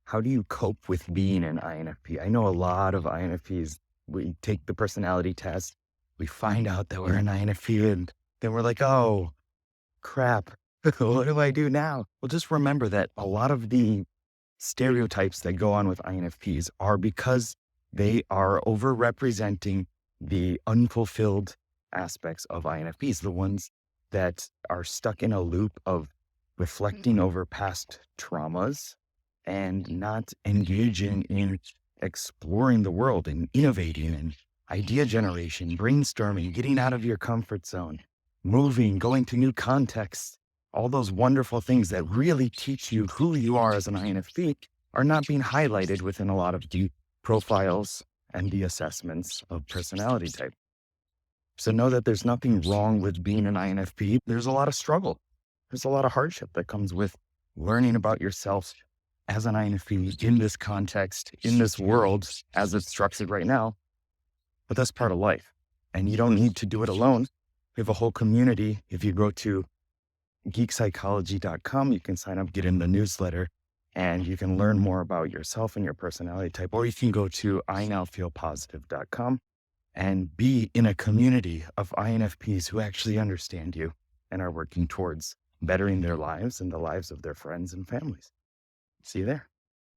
how do you cope with being an INFP? I know a lot of INFPs, we take the personality test, we find out that we're an INFP, and then we're like, oh, crap. What do I do now? Well, just remember that a lot of the stereotypes that go on with INFPs are because they are overrepresenting the unfulfilled aspects of INFPs, the ones that are stuck in a loop of reflecting over past traumas and not engaging in exploring the world and innovating and idea generation, brainstorming, getting out of your comfort zone, moving, going to new contexts. All those wonderful things that really teach you who you are as an INFP are not being highlighted within a lot of the profiles and the assessments of personality type. So know that there's nothing wrong with being an INFP. There's a lot of struggle. There's a lot of hardship that comes with learning about yourself as an INFP in this context, in this world as it's structured right now. But that's part of life. And you don't need to do it alone. We have a whole community. If you go to geekpsychology.com, you can sign up, get in the newsletter, and you can learn more about yourself and your personality type. Or you can go to inowfeelpositive.com and be in a community of INFPs who actually understand you and are working towards bettering their lives and the lives of their friends and families. See you there.